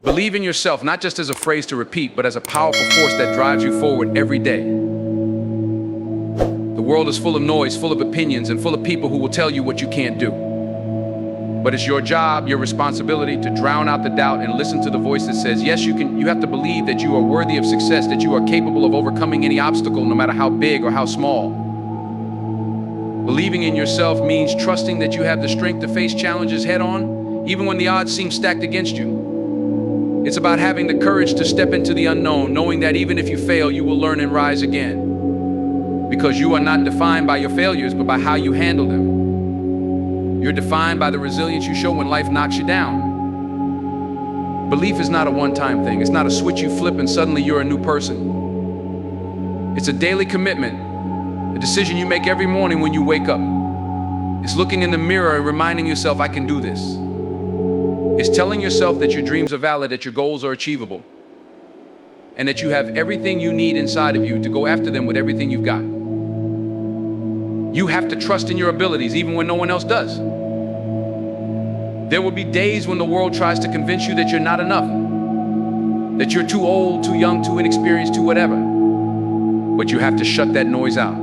Believe in yourself, not just as a phrase to repeat, but as a powerful force that drives you forward every day. The world is full of noise, full of opinions, and full of people who will tell you what you can't do. But it's your job, your responsibility to drown out the doubt and listen to the voice that says, yes, you can. You have to believe that you are worthy of success, that you are capable of overcoming any obstacle, no matter how big or how small. Believing in yourself means trusting that you have the strength to face challenges head on, even when the odds seem stacked against you. It's about having the courage to step into the unknown, knowing that even if you fail, you will learn and rise again. Because you are not defined by your failures, but by how you handle them. You're defined by the resilience you show when life knocks you down. Belief is not a one-time thing. It's not a switch you flip and suddenly you're a new person. It's a daily commitment, a decision you make every morning when you wake up. It's looking in the mirror and reminding yourself, I can do this. It's telling yourself that your dreams are valid, that your goals are achievable, and that you have everything you need inside of you to go after them with everything you've got. You have to trust in your abilities even when no one else does. There will be days when the world tries to convince you that you're not enough, that you're too old, too young, too inexperienced, too whatever. But you have to shut that noise out.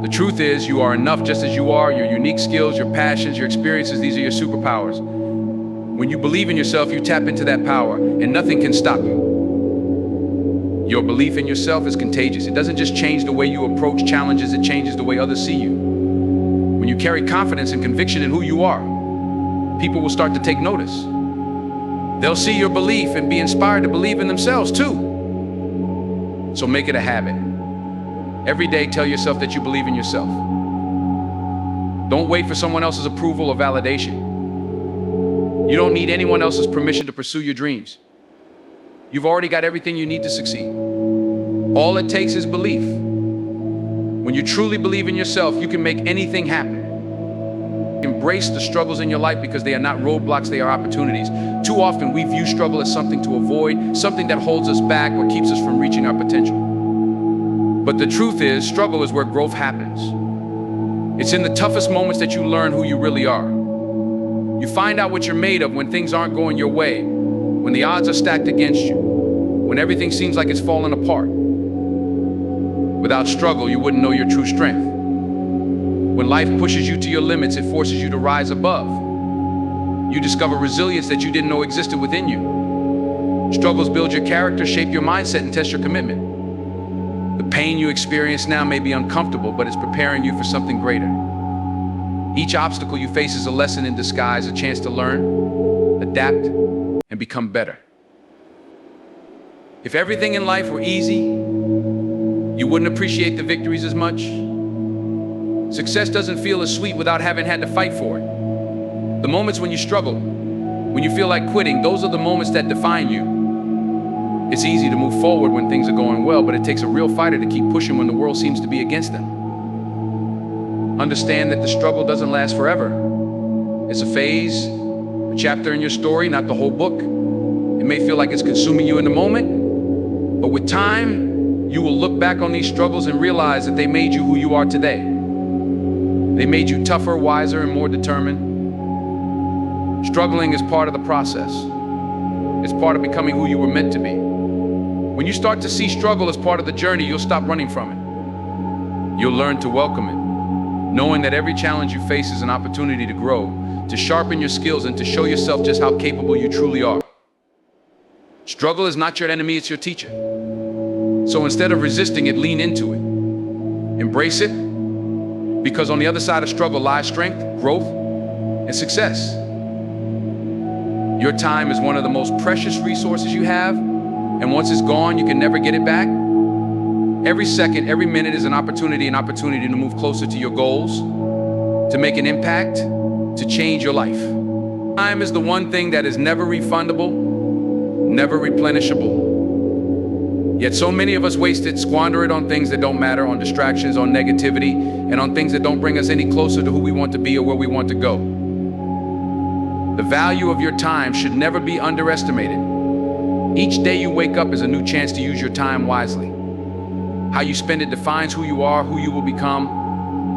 The truth is, you are enough just as you are. Your unique skills, your passions, your experiences, these are your superpowers. When you believe in yourself, you tap into that power, and nothing can stop you. Your belief in yourself is contagious. It doesn't just change the way you approach challenges, it changes the way others see you. When you carry confidence and conviction in who you are, people will start to take notice. They'll see your belief and be inspired to believe in themselves too. So make it a habit. Every day, tell yourself that you believe in yourself. Don't wait for someone else's approval or validation. You don't need anyone else's permission to pursue your dreams. You've already got everything you need to succeed. All it takes is belief. When you truly believe in yourself, you can make anything happen. Embrace the struggles in your life because they are not roadblocks, they are opportunities. Too often we view struggle as something to avoid, something that holds us back or keeps us from reaching our potential. But the truth is, struggle is where growth happens. It's in the toughest moments that you learn who you really are. You find out what you're made of when things aren't going your way, when the odds are stacked against you, when everything seems like it's falling apart. Without struggle, you wouldn't know your true strength. When life pushes you to your limits, it forces you to rise above. You discover resilience that you didn't know existed within you. Struggles build your character, shape your mindset, and test your commitment. The pain you experience now may be uncomfortable, but it's preparing you for something greater. Each obstacle you face is a lesson in disguise, a chance to learn, adapt, and become better. If everything in life were easy, you wouldn't appreciate the victories as much. Success doesn't feel as sweet without having had to fight for it. The moments when you struggle, when you feel like quitting, those are the moments that define you. It's easy to move forward when things are going well, but it takes a real fighter to keep pushing when the world seems to be against them. Understand that the struggle doesn't last forever. It's a phase, a chapter in your story, not the whole book. It may feel like it's consuming you in the moment, but with time, you will look back on these struggles and realize that they made you who you are today. They made you tougher, wiser, and more determined. Struggling is part of the process. It's part of becoming who you were meant to be. When you start to see struggle as part of the journey, you'll stop running from it. You'll learn to welcome it, knowing that every challenge you face is an opportunity to grow, to sharpen your skills, and to show yourself just how capable you truly are. Struggle is not your enemy, it's your teacher. So instead of resisting it, lean into it. Embrace it, because on the other side of struggle lies strength, growth, and success. Your time is one of the most precious resources you have, and once it's gone, you can never get it back. Every second, every minute is an opportunity to move closer to your goals, to make an impact, to change your life. Time is the one thing that is never refundable, never replenishable. Yet so many of us waste it, squander it on things that don't matter, on distractions, on negativity, and on things that don't bring us any closer to who we want to be or where we want to go. The value of your time should never be underestimated. Each day you wake up is a new chance to use your time wisely. How you spend it defines who you are, who you will become,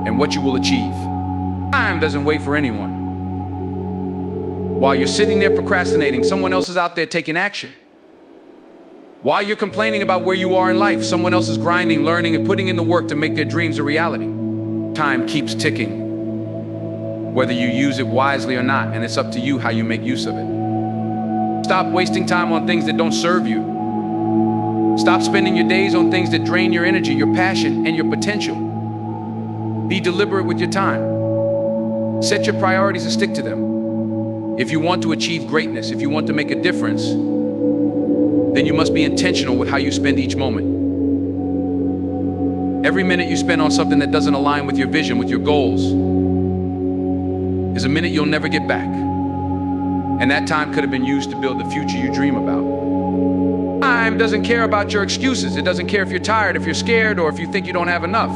and what you will achieve. Time doesn't wait for anyone. While you're sitting there procrastinating, someone else is out there taking action. While you're complaining about where you are in life, someone else is grinding, learning, and putting in the work to make their dreams a reality. Time keeps ticking, whether you use it wisely or not, and it's up to you how you make use of it. Stop wasting time on things that don't serve you. Stop spending your days on things that drain your energy, your passion, and your potential. Be deliberate with your time. Set your priorities and stick to them. If you want to achieve greatness, if you want to make a difference, then you must be intentional with how you spend each moment. Every minute you spend on something that doesn't align with your vision, with your goals, is a minute you'll never get back. And that time could have been used to build the future you dream about. Time doesn't care about your excuses. It doesn't care if you're tired, if you're scared, or if you think you don't have enough.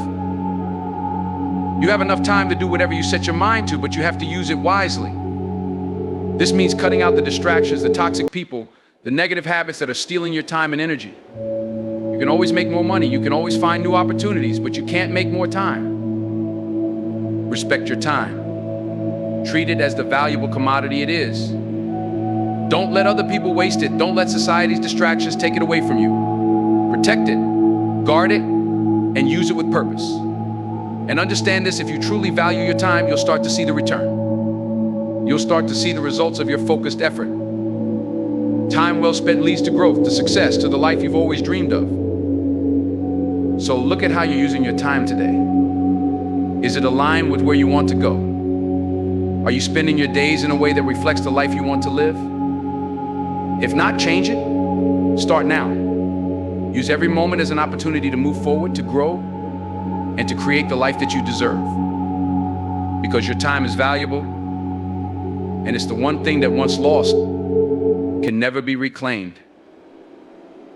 You have enough time to do whatever you set your mind to, but you have to use it wisely. This means cutting out the distractions, the toxic people, the negative habits that are stealing your time and energy. You can always make more money, you can always find new opportunities, but you can't make more time. Respect your time. Treat it as the valuable commodity it is. Don't let other people waste it. Don't let society's distractions take it away from you. Protect it, guard it, and use it with purpose. And understand this, if you truly value your time, you'll start to see the return. You'll start to see the results of your focused effort. Time well spent leads to growth, to success, to the life you've always dreamed of. So look at how you're using your time today. Is it aligned with where you want to go? Are you spending your days in a way that reflects the life you want to live? If not, change it. Start now. Use every moment as an opportunity to move forward, to grow, and to create the life that you deserve. Because your time is valuable, and it's the one thing that once lost can never be reclaimed.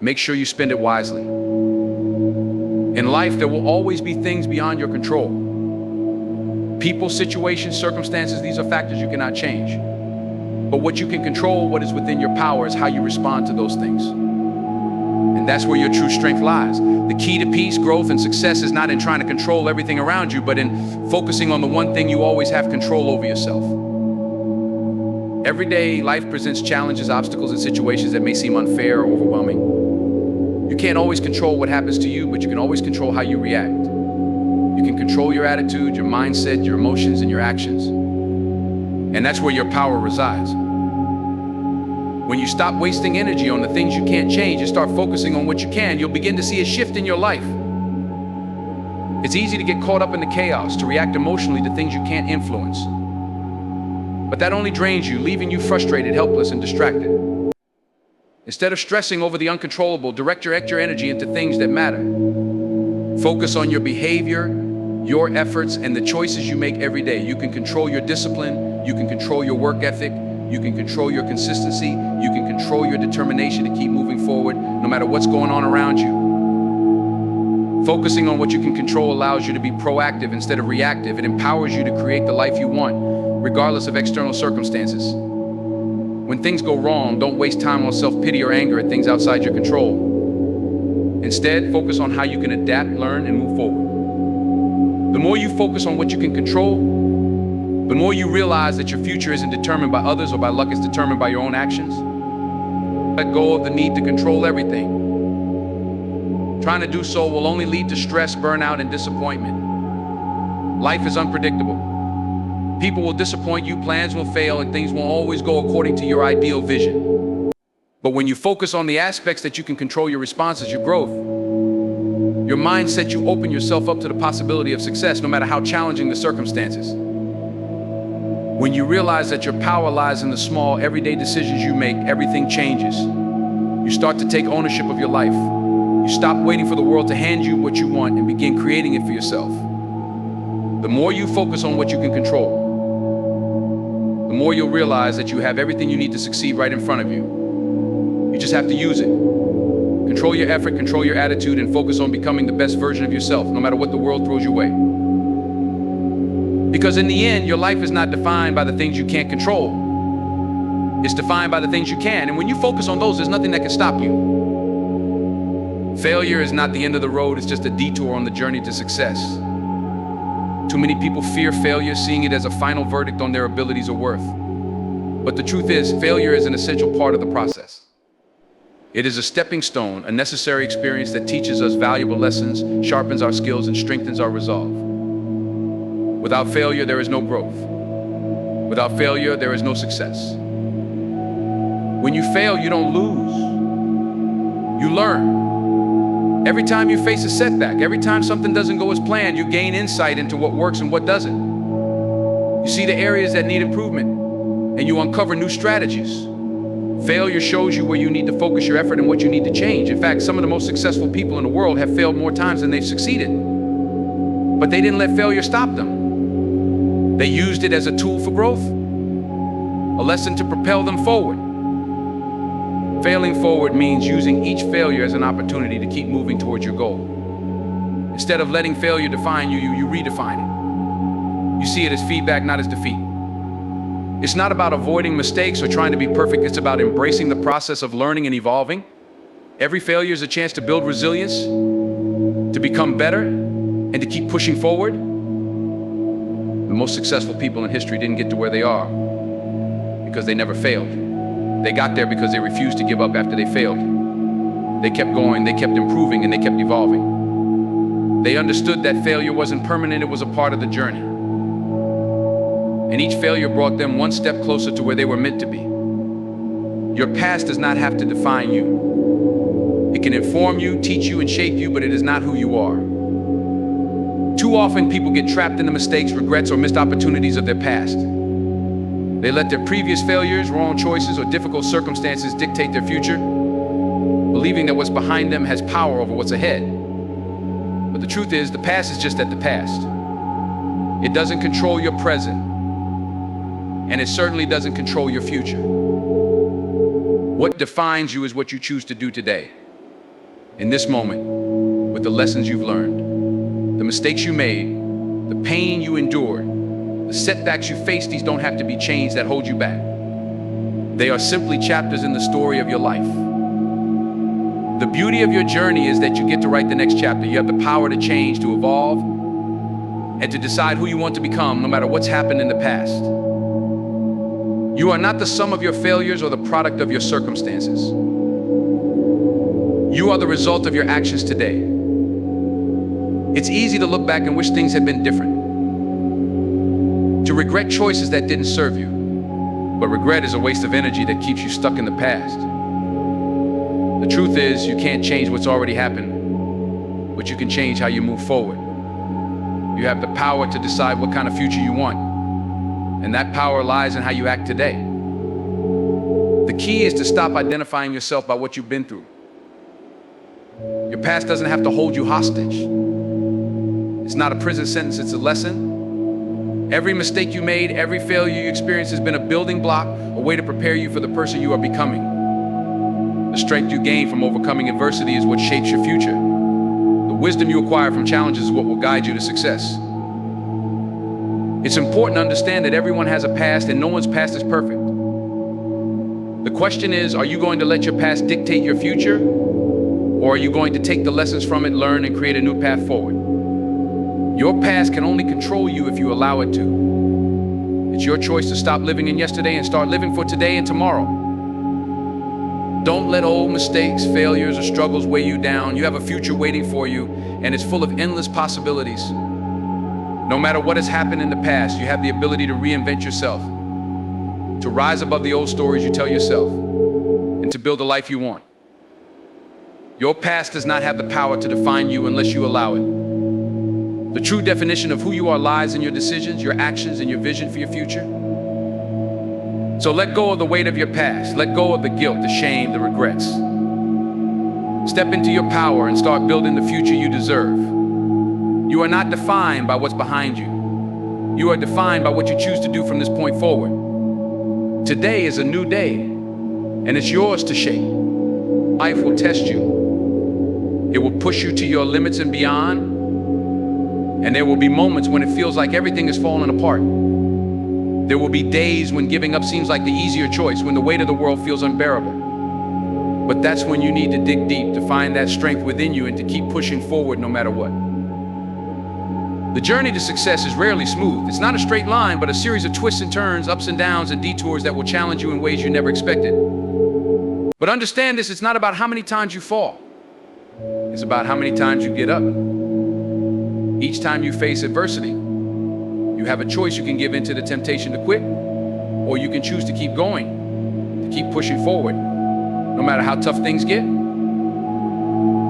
Make sure you spend it wisely. In life, there will always be things beyond your control. People, situations, circumstances, these are factors you cannot change. But what you can control, what is within your power, is how you respond to those things. And that's where your true strength lies. The key to peace, growth, and success is not in trying to control everything around you, but in focusing on the one thing you always have control over: yourself. Every day, life presents challenges, obstacles, and situations that may seem unfair or overwhelming. You can't always control what happens to you, but you can always control how you react. You can control your attitude, your mindset, your emotions, and your actions. And that's where your power resides. When you stop wasting energy on the things you can't change and start focusing on what you can, you'll begin to see a shift in your life. It's easy to get caught up in the chaos, to react emotionally to things you can't influence. But that only drains you, leaving you frustrated, helpless, and distracted. Instead of stressing over the uncontrollable, direct your energy into things that matter. Focus on your behavior, your efforts, and the choices you make every day. You can control your discipline, you can control your work ethic, you can control your consistency, you can control your determination to keep moving forward no matter what's going on around you. Focusing on what you can control allows you to be proactive instead of reactive. It empowers you to create the life you want, regardless of external circumstances. When things go wrong, don't waste time on self-pity or anger at things outside your control. Instead, focus on how you can adapt, learn, and move forward. The more you focus on what you can control, the more you realize that your future isn't determined by others or by luck, it's determined by your own actions. Let go of the need to control everything. Trying to do so will only lead to stress, burnout, and disappointment. Life is unpredictable. People will disappoint you, plans will fail, and things won't always go according to your ideal vision. But when you focus on the aspects that you can control, your responses, your growth, your mindset, you open yourself up to the possibility of success, no matter how challenging the circumstances. When you realize that your power lies in the small, everyday decisions you make, everything changes. You start to take ownership of your life. You stop waiting for the world to hand you what you want and begin creating it for yourself. The more you focus on what you can control, the more you'll realize that you have everything you need to succeed right in front of you. You just have to use it. Control your effort, control your attitude, and focus on becoming the best version of yourself, no matter what the world throws your way. Because in the end, your life is not defined by the things you can't control. It's defined by the things you can. And when you focus on those, there's nothing that can stop you. Failure is not the end of the road, it's just a detour on the journey to success. Too many people fear failure, seeing it as a final verdict on their abilities or worth. But the truth is, failure is an essential part of the process. It is a stepping stone, a necessary experience that teaches us valuable lessons, sharpens our skills, and strengthens our resolve. Without failure, there is no growth. Without failure, there is no success. When you fail, you don't lose. You learn. Every time you face a setback, every time something doesn't go as planned, you gain insight into what works and what doesn't. You see the areas that need improvement, and you uncover new strategies. Failure shows you where you need to focus your effort and what you need to change. In fact, some of the most successful people in the world have failed more times than they've succeeded. But they didn't let failure stop them. They used it as a tool for growth, a lesson to propel them forward. Failing forward means using each failure as an opportunity to keep moving towards your goal. Instead of letting failure define you, you redefine it. You see it as feedback, not as defeat. It's not about avoiding mistakes or trying to be perfect. It's about embracing the process of learning and evolving. Every failure is a chance to build resilience, to become better, and to keep pushing forward. The most successful people in history didn't get to where they are because they never failed. They got there because they refused to give up after they failed. They kept going, they kept improving, and they kept evolving. They understood that failure wasn't permanent, it was a part of the journey. And each failure brought them one step closer to where they were meant to be. Your past does not have to define you. It can inform you, teach you, and shape you, but it is not who you are. Too often people get trapped in the mistakes, regrets, or missed opportunities of their past. They let their previous failures, wrong choices, or difficult circumstances dictate their future, believing that what's behind them has power over what's ahead. But the truth is, the past is just that, the past. It doesn't control your present, and it certainly doesn't control your future. What defines you is what you choose to do today, in this moment, with the lessons you've learned, the mistakes you made, the pain you endured, the setbacks you face. These don't have to be chains that hold you back. They are simply chapters in the story of your life. The beauty of your journey is that you get to write the next chapter. You have the power to change, to evolve, and to decide who you want to become, no matter what's happened in the past. You are not the sum of your failures or the product of your circumstances. You are the result of your actions today. It's easy to look back and wish things had been different, to regret choices that didn't serve you. But regret is a waste of energy that keeps you stuck in the past. The truth is, you can't change what's already happened, but you can change how you move forward. You have the power to decide what kind of future you want, and that power lies in how you act today. The key is to stop identifying yourself by what you've been through. Your past doesn't have to hold you hostage. It's not a prison sentence, it's a lesson. Every mistake you made, every failure you experienced has been a building block, a way to prepare you for the person you are becoming. The strength you gain from overcoming adversity is what shapes your future. The wisdom you acquire from challenges is what will guide you to success. It's important to understand that everyone has a past and no one's past is perfect. The question is, are you going to let your past dictate your future? Or are you going to take the lessons from it, learn, and create a new path forward? Your past can only control you if you allow it to. It's your choice to stop living in yesterday and start living for today and tomorrow. Don't let old mistakes, failures, or struggles weigh you down. You have a future waiting for you, and it's full of endless possibilities. No matter what has happened in the past, you have the ability to reinvent yourself, to rise above the old stories you tell yourself, and to build the life you want. Your past does not have the power to define you unless you allow it. The true definition of who you are lies in your decisions, your actions, and your vision for your future. So let go of the weight of your past. Let go of the guilt, the shame, the regrets. Step into your power and start building the future you deserve. You are not defined by what's behind you. You are defined by what you choose to do from this point forward. Today is a new day, and it's yours to shape. Life will test you. It will push you to your limits and beyond. And there will be moments when it feels like everything is falling apart. There will be days when giving up seems like the easier choice, when the weight of the world feels unbearable. But that's when you need to dig deep to find that strength within you and to keep pushing forward no matter what. The journey to success is rarely smooth. It's not a straight line, but a series of twists and turns, ups and downs, and detours that will challenge you in ways you never expected. But understand this, it's not about how many times you fall. It's about how many times you get up. Each time you face adversity, you have a choice. You can give in to the temptation to quit, or you can choose to keep going, to keep pushing forward, no matter how tough things get.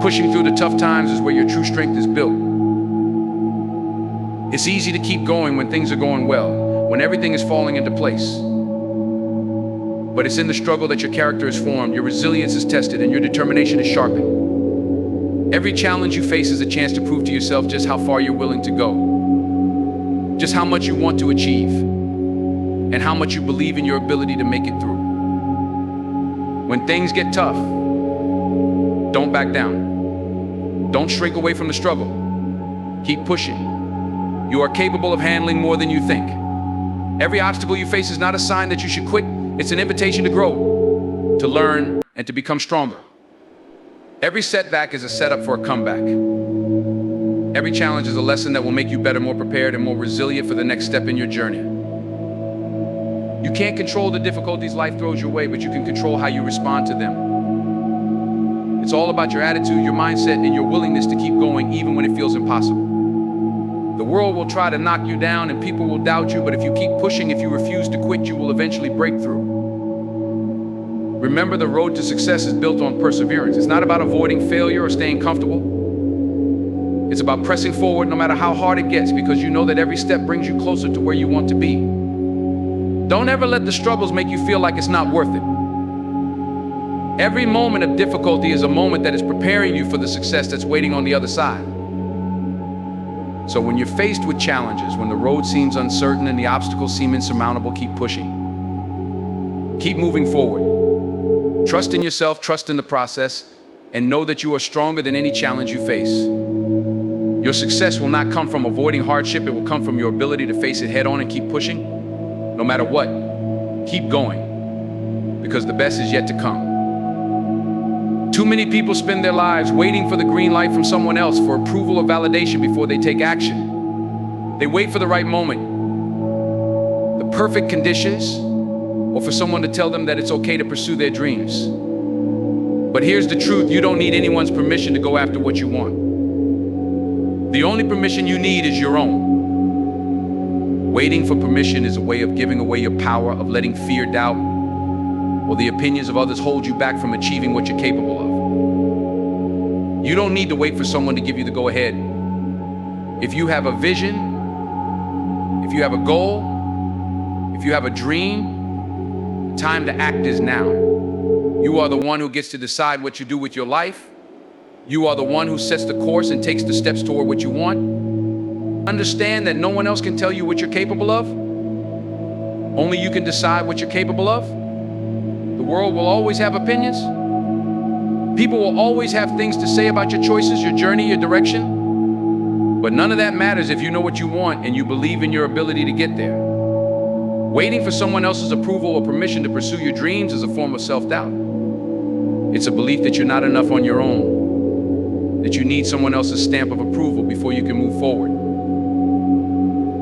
Pushing through the tough times is where your true strength is built. It's easy to keep going when things are going well, when everything is falling into place. But it's in the struggle that your character is formed, your resilience is tested, and your determination is sharpened. Every challenge you face is a chance to prove to yourself just how far you're willing to go, just how much you want to achieve, and how much you believe in your ability to make it through. When things get tough, don't back down. Don't shrink away from the struggle. Keep pushing. You are capable of handling more than you think. Every obstacle you face is not a sign that you should quit. It's an invitation to grow, to learn, and to become stronger. Every setback is a setup for a comeback. Every challenge is a lesson that will make you better, more prepared, and more resilient for the next step in your journey. You can't control the difficulties life throws your way, but you can control how you respond to them. It's all about your attitude, your mindset, and your willingness to keep going even when it feels impossible. The world will try to knock you down and people will doubt you, but if you keep pushing, if you refuse to quit, you will eventually break through. Remember, the road to success is built on perseverance. It's not about avoiding failure or staying comfortable. It's about pressing forward no matter how hard it gets, because you know that every step brings you closer to where you want to be. Don't ever let the struggles make you feel like it's not worth it. Every moment of difficulty is a moment that is preparing you for the success that's waiting on the other side. So when you're faced with challenges, when the road seems uncertain and the obstacles seem insurmountable, keep pushing. Keep moving forward. Trust in yourself, trust in the process, and know that you are stronger than any challenge you face. Your success will not come from avoiding hardship, it will come from your ability to face it head on and keep pushing. No matter what, keep going, because the best is yet to come. Too many people spend their lives waiting for the green light from someone else, for approval or validation before they take action. They wait for the right moment, the perfect conditions, or for someone to tell them that it's okay to pursue their dreams. But here's the truth, you don't need anyone's permission to go after what you want. The only permission you need is your own. Waiting for permission is a way of giving away your power, of letting fear, doubt, or the opinions of others hold you back from achieving what you're capable of. You don't need to wait for someone to give you the go-ahead. If you have a vision, if you have a goal, if you have a dream, the time to act is now. You are the one who gets to decide what you do with your life. You are the one who sets the course and takes the steps toward what you want. Understand that no one else can tell you what you're capable of. Only you can decide what you're capable of. The world will always have opinions. People will always have things to say about your choices, your journey, your direction. But none of that matters if you know what you want and you believe in your ability to get there. Waiting for someone else's approval or permission to pursue your dreams is a form of self-doubt. It's a belief that you're not enough on your own, that you need someone else's stamp of approval before you can move forward.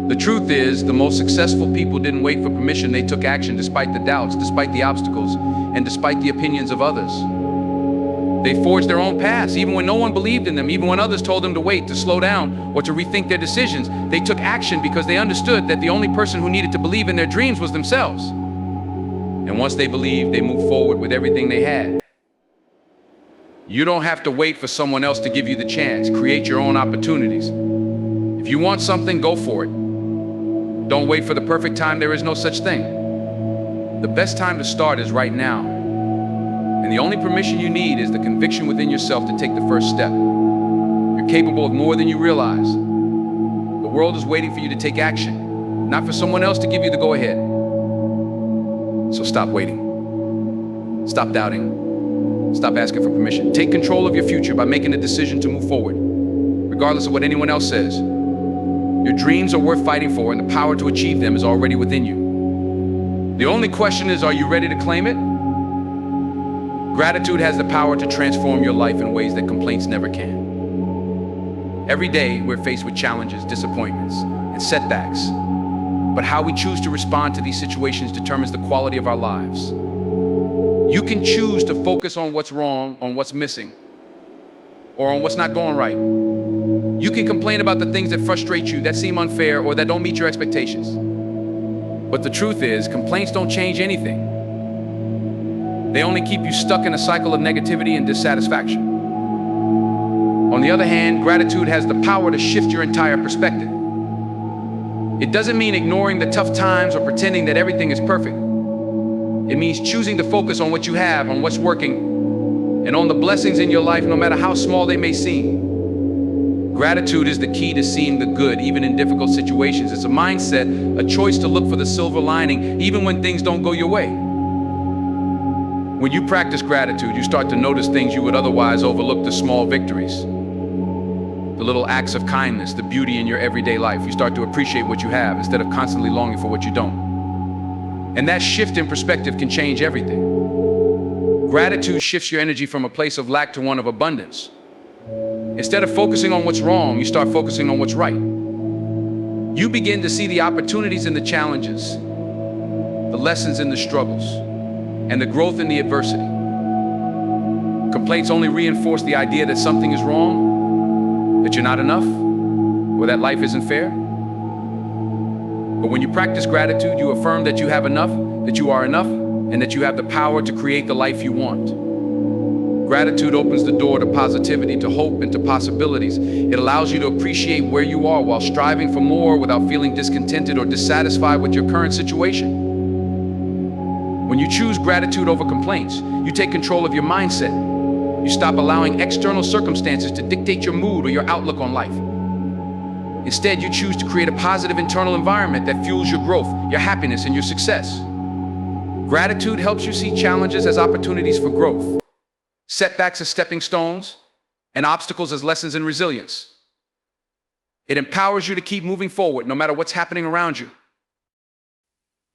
The truth is, the most successful people didn't wait for permission, they took action despite the doubts, despite the obstacles, and despite the opinions of others. They forged their own paths, even when no one believed in them, even when others told them to wait, to slow down, or to rethink their decisions. They took action because they understood that the only person who needed to believe in their dreams was themselves. And once they believed, they moved forward with everything they had. You don't have to wait for someone else to give you the chance. Create your own opportunities. If you want something, go for it. Don't wait for the perfect time, there is no such thing. The best time to start is right now. And the only permission you need is the conviction within yourself to take the first step. You're capable of more than you realize. The world is waiting for you to take action, not for someone else to give you the go-ahead. So stop waiting. Stop doubting. Stop asking for permission. Take control of your future by making a decision to move forward, regardless of what anyone else says. Your dreams are worth fighting for, and the power to achieve them is already within you. The only question is, are you ready to claim it? Gratitude has the power to transform your life in ways that complaints never can. Every day, we're faced with challenges, disappointments, and setbacks. But how we choose to respond to these situations determines the quality of our lives. You can choose to focus on what's wrong, on what's missing, or on what's not going right. You can complain about the things that frustrate you, that seem unfair, or that don't meet your expectations. But the truth is, complaints don't change anything. They only keep you stuck in a cycle of negativity and dissatisfaction. On the other hand, gratitude has the power to shift your entire perspective. It doesn't mean ignoring the tough times or pretending that everything is perfect. It means choosing to focus on what you have, on what's working, and on the blessings in your life, no matter how small they may seem. Gratitude is the key to seeing the good, even in difficult situations. It's a mindset, a choice to look for the silver lining, even when things don't go your way. When you practice gratitude, you start to notice things you would otherwise overlook, the small victories, the little acts of kindness, the beauty in your everyday life. You start to appreciate what you have instead of constantly longing for what you don't. And that shift in perspective can change everything. Gratitude shifts your energy from a place of lack to one of abundance. Instead of focusing on what's wrong, you start focusing on what's right. You begin to see the opportunities in the challenges, the lessons in the struggles, and the growth in the adversity. Complaints only reinforce the idea that something is wrong, that you're not enough, or that life isn't fair. But when you practice gratitude, you affirm that you have enough, that you are enough, and that you have the power to create the life you want. Gratitude opens the door to positivity, to hope, and to possibilities. It allows you to appreciate where you are while striving for more without feeling discontented or dissatisfied with your current situation. When you choose gratitude over complaints, you take control of your mindset. You stop allowing external circumstances to dictate your mood or your outlook on life. Instead, you choose to create a positive internal environment that fuels your growth, your happiness, and your success. Gratitude helps you see challenges as opportunities for growth, setbacks as stepping stones, and obstacles as lessons in resilience. It empowers you to keep moving forward no matter what's happening around you.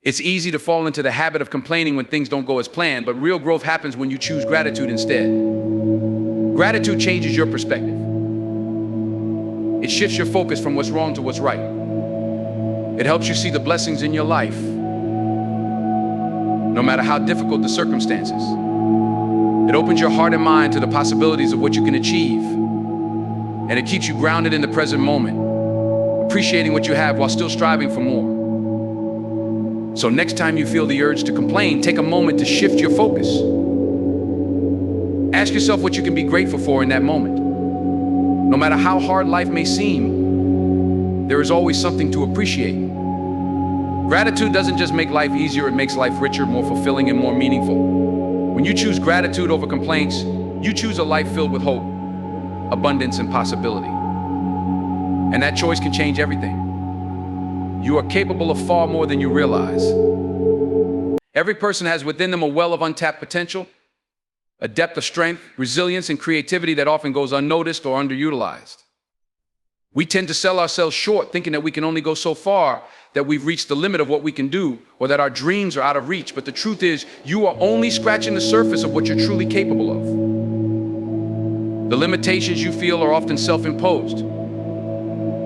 It's easy to fall into the habit of complaining when things don't go as planned, but real growth happens when you choose gratitude instead. Gratitude changes your perspective. It shifts your focus from what's wrong to what's right. It helps you see the blessings in your life, no matter how difficult the circumstances. It opens your heart and mind to the possibilities of what you can achieve. And it keeps you grounded in the present moment, appreciating what you have while still striving for more. So next time you feel the urge to complain, take a moment to shift your focus. Ask yourself what you can be grateful for in that moment. No matter how hard life may seem, there is always something to appreciate. Gratitude doesn't just make life easier, it makes life richer, more fulfilling, and more meaningful. When you choose gratitude over complaints, you choose a life filled with hope, abundance, and possibility. And that choice can change everything. You are capable of far more than you realize. Every person has within them a well of untapped potential, a depth of strength, resilience, and creativity that often goes unnoticed or underutilized. We tend to sell ourselves short, thinking that we can only go so far, that we've reached the limit of what we can do, or that our dreams are out of reach. But the truth is, you are only scratching the surface of what you're truly capable of. The limitations you feel are often self-imposed.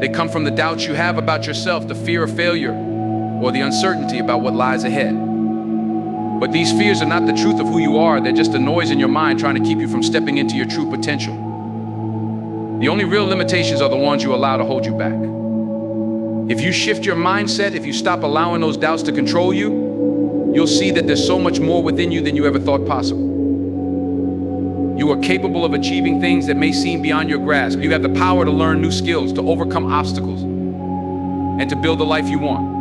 They come from the doubts you have about yourself, the fear of failure, or the uncertainty about what lies ahead. But these fears are not the truth of who you are. They're just a noise in your mind trying to keep you from stepping into your true potential. The only real limitations are the ones you allow to hold you back. If you shift your mindset, if you stop allowing those doubts to control you, you'll see that there's so much more within you than you ever thought possible. You are capable of achieving things that may seem beyond your grasp. You have the power to learn new skills, to overcome obstacles, and to build the life you want.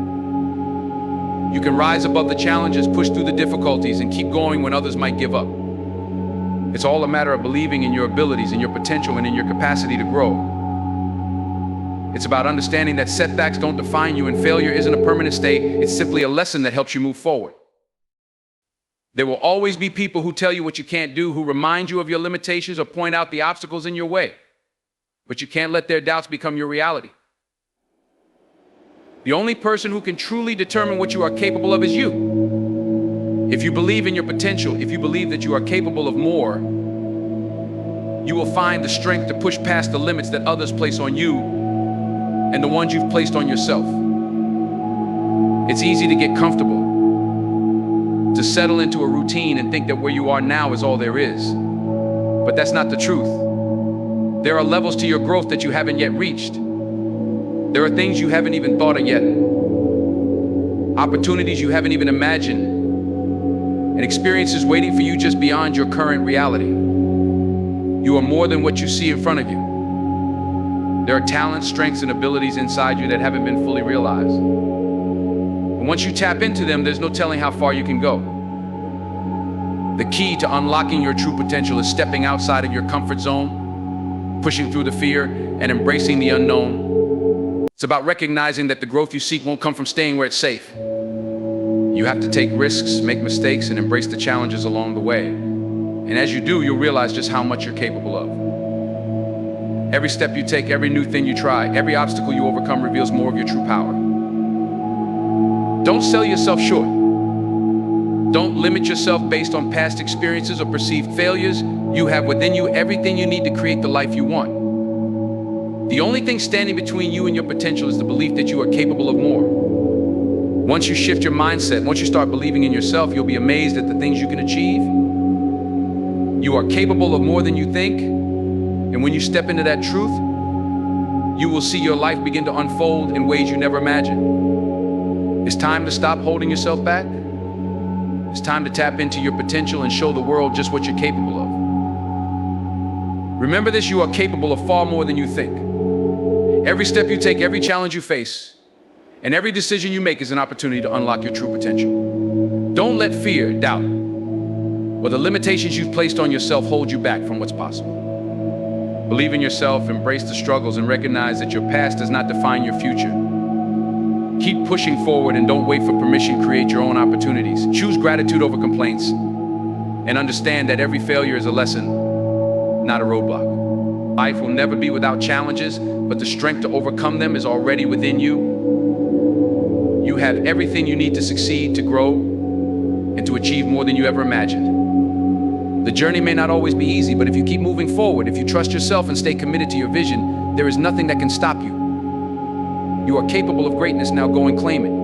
You can rise above the challenges, push through the difficulties, and keep going when others might give up. It's all a matter of believing in your abilities, in your potential, and in your capacity to grow. It's about understanding that setbacks don't define you, and failure isn't a permanent state. It's simply a lesson that helps you move forward. There will always be people who tell you what you can't do, who remind you of your limitations or point out the obstacles in your way. But you can't let their doubts become your reality. The only person who can truly determine what you are capable of is you. If you believe in your potential, if you believe that you are capable of more, you will find the strength to push past the limits that others place on you and the ones you've placed on yourself. It's easy to get comfortable, to settle into a routine and think that where you are now is all there is. But that's not the truth. There are levels to your growth that you haven't yet reached. There are things you haven't even thought of yet. Opportunities you haven't even imagined. And experiences waiting for you just beyond your current reality. You are more than what you see in front of you. There are talents, strengths, and abilities inside you that haven't been fully realized. And once you tap into them, there's no telling how far you can go. The key to unlocking your true potential is stepping outside of your comfort zone, pushing through the fear, and embracing the unknown. It's about recognizing that the growth you seek won't come from staying where it's safe. You have to take risks, make mistakes, and embrace the challenges along the way. And as you do, you'll realize just how much you're capable of. Every step you take, every new thing you try, every obstacle you overcome reveals more of your true power. Don't sell yourself short. Don't limit yourself based on past experiences or perceived failures. You have within you everything you need to create the life you want. The only thing standing between you and your potential is the belief that you are capable of more. Once you shift your mindset, once you start believing in yourself, you'll be amazed at the things you can achieve. You are capable of more than you think, and when you step into that truth, you will see your life begin to unfold in ways you never imagined. It's time to stop holding yourself back. It's time to tap into your potential and show the world just what you're capable of. Remember this, you are capable of far more than you think. Every step you take, every challenge you face, and every decision you make is an opportunity to unlock your true potential. Don't let fear, doubt, or the limitations you've placed on yourself hold you back from what's possible. Believe in yourself, embrace the struggles, and recognize that your past does not define your future. Keep pushing forward and don't wait for permission. Create your own opportunities. Choose gratitude over complaints, and understand that every failure is a lesson, not a roadblock. Life will never be without challenges, but the strength to overcome them is already within you. You have everything you need to succeed, to grow, and to achieve more than you ever imagined. The journey may not always be easy, but if you keep moving forward, if you trust yourself and stay committed to your vision, there is nothing that can stop you. You are capable of greatness. Now go and claim it.